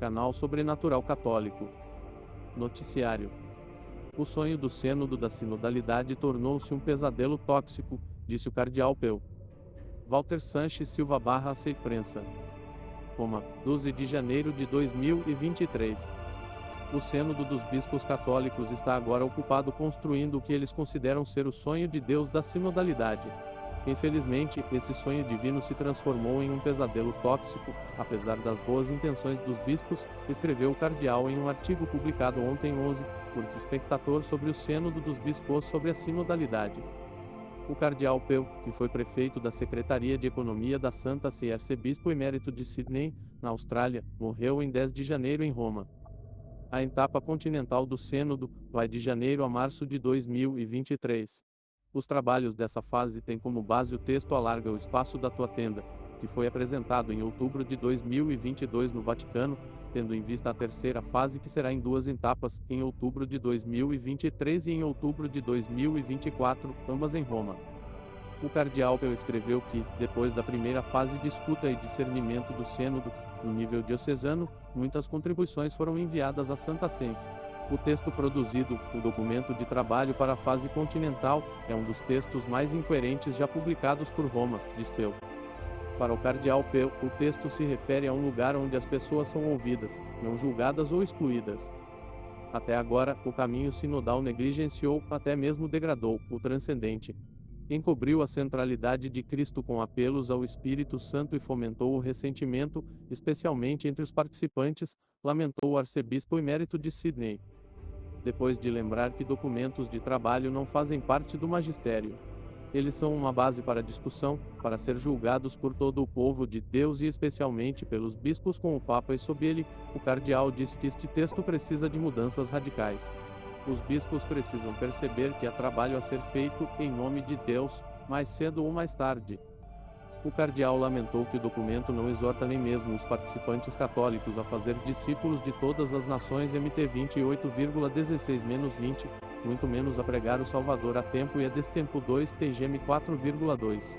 Canal Sobrenatural Católico. Noticiário. O sonho do Sínodo da Sinodalidade tornou-se um pesadelo tóxico, disse o cardeal Peu. Walter Sanches Silva /AC Imprensa. Roma, 12 de janeiro de 2023. O Sínodo dos Bispos Católicos está agora ocupado construindo o que eles consideram ser o sonho de Deus da sinodalidade. Infelizmente, esse sonho divino se transformou em um pesadelo tóxico, apesar das boas intenções dos bispos, escreveu o cardeal em um artigo publicado ontem 11, por Espectador sobre o Sínodo dos Bispos sobre a sinodalidade. O cardeal Peu, que foi prefeito da Secretaria de Economia da Santa Sé e arcebispo emérito de Sydney, na Austrália, morreu em 10 de janeiro em Roma. A etapa continental do Sínodo vai de janeiro a março de 2023. Os trabalhos dessa fase têm como base o texto Alarga o Espaço da Tua Tenda, que foi apresentado em outubro de 2022 no Vaticano, tendo em vista a terceira fase que será em duas etapas, em outubro de 2023 e em outubro de 2024, ambas em Roma. O cardeal Peu escreveu que, depois da primeira fase de escuta e discernimento do Sínodo, no nível diocesano, muitas contribuições foram enviadas à Santa Sé. O texto produzido, o documento de trabalho para a fase continental, é um dos textos mais incoerentes já publicados por Roma, diz Peu. Para o cardeal Peu, o texto se refere a um lugar onde as pessoas são ouvidas, não julgadas ou excluídas. Até agora, o caminho sinodal negligenciou, até mesmo degradou, o transcendente. Encobriu a centralidade de Cristo com apelos ao Espírito Santo e fomentou o ressentimento, especialmente entre os participantes, lamentou o arcebispo emérito de Sydney. Depois de lembrar que documentos de trabalho não fazem parte do magistério. Eles são uma base para discussão, para ser julgados por todo o povo de Deus e especialmente pelos bispos com o Papa e sob ele, o cardeal disse que este texto precisa de mudanças radicais. Os bispos precisam perceber que há trabalho a ser feito, em nome de Deus, mais cedo ou mais tarde. O cardeal lamentou que o documento não exorta nem mesmo os participantes católicos a fazer discípulos de todas as nações MT 28,16-20, muito menos a pregar o Salvador a tempo e a destempo 2 TGM 4,2.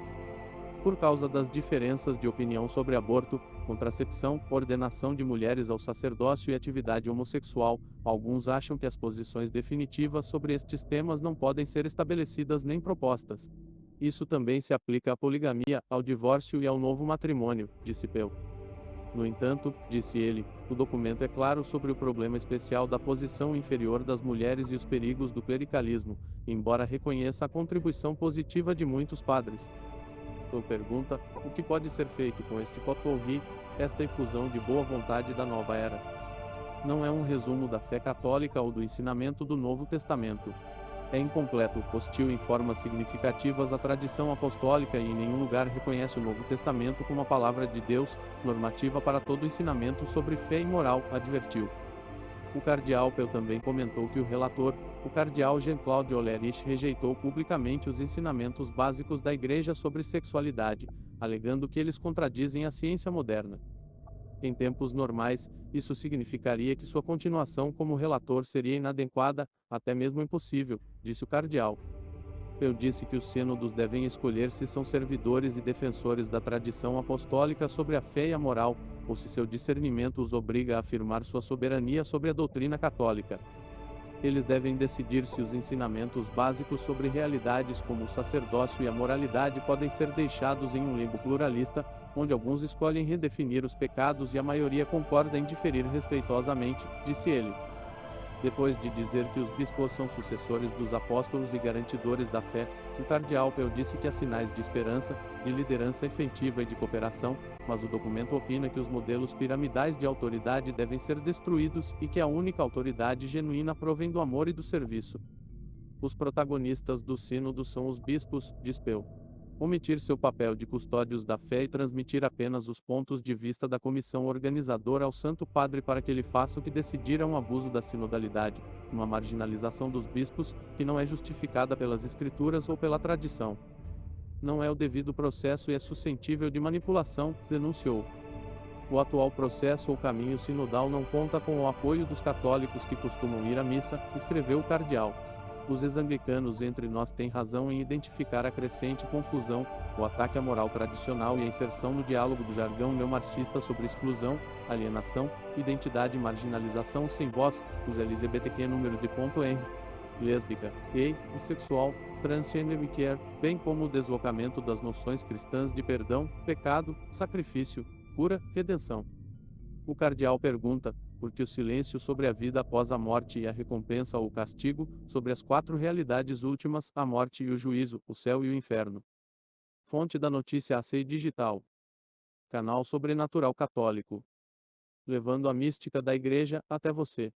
Por causa das diferenças de opinião sobre aborto, contracepção, ordenação de mulheres ao sacerdócio e atividade homossexual, alguns acham que as posições definitivas sobre estes temas não podem ser estabelecidas nem propostas. Isso também se aplica à poligamia, ao divórcio e ao novo matrimônio, disse Peu. No entanto, disse ele, o documento é claro sobre o problema especial da posição inferior das mulheres e os perigos do clericalismo, embora reconheça a contribuição positiva de muitos padres. Peu pergunta, o que pode ser feito com este potpourri, esta infusão de boa vontade da nova era? Não é um resumo da fé católica ou do ensinamento do Novo Testamento. É incompleto, hostil em formas significativas à tradição apostólica e em nenhum lugar reconhece o Novo Testamento como a palavra de Deus, normativa para todo ensinamento sobre fé e moral, advertiu. O cardeal Peu também comentou que o relator, o cardeal Jean-Claude Hollerich, rejeitou publicamente os ensinamentos básicos da Igreja sobre sexualidade, alegando que eles contradizem a ciência moderna. Em tempos normais, isso significaria que sua continuação como relator seria inadequada, até mesmo impossível, disse o cardeal. Peu disse que os sínodos devem escolher se são servidores e defensores da tradição apostólica sobre a fé e a moral, ou se seu discernimento os obriga a afirmar sua soberania sobre a doutrina católica. Eles devem decidir se os ensinamentos básicos sobre realidades como o sacerdócio e a moralidade podem ser deixados em um limbo pluralista, onde alguns escolhem redefinir os pecados e a maioria concorda em diferir respeitosamente, disse ele. Depois de dizer que os bispos são sucessores dos apóstolos e garantidores da fé, o cardeal Peu disse que há sinais de esperança, de liderança efetiva e de cooperação, mas o documento opina que os modelos piramidais de autoridade devem ser destruídos e que a única autoridade genuína provém do amor e do serviço. Os protagonistas do sínodo são os bispos, diz Peu. Omitir seu papel de custódios da fé e transmitir apenas os pontos de vista da comissão organizadora ao Santo Padre para que ele faça o que decidir é um abuso da sinodalidade, uma marginalização dos bispos, que não é justificada pelas escrituras ou pela tradição. Não é o devido processo e é suscetível de manipulação, denunciou. O atual processo ou caminho sinodal não conta com o apoio dos católicos que costumam ir à missa, escreveu o cardeal. Os ex-anglicanos entre nós têm razão em identificar a crescente confusão, o ataque à moral tradicional e a inserção no diálogo do jargão neomarxista sobre exclusão, alienação, identidade e marginalização sem voz, os LGBTQ número de ponto R, lésbica, gay, bissexual, transgênero e queer, bem como o deslocamento das noções cristãs de perdão, pecado, sacrifício, cura, redenção. O cardeal pergunta, por que o silêncio sobre a vida após a morte e a recompensa ou o castigo, sobre as quatro realidades últimas, a morte e o juízo, o céu e o inferno. Fonte da notícia AC Digital. Canal Sobrenatural Católico. Levando a mística da Igreja até você.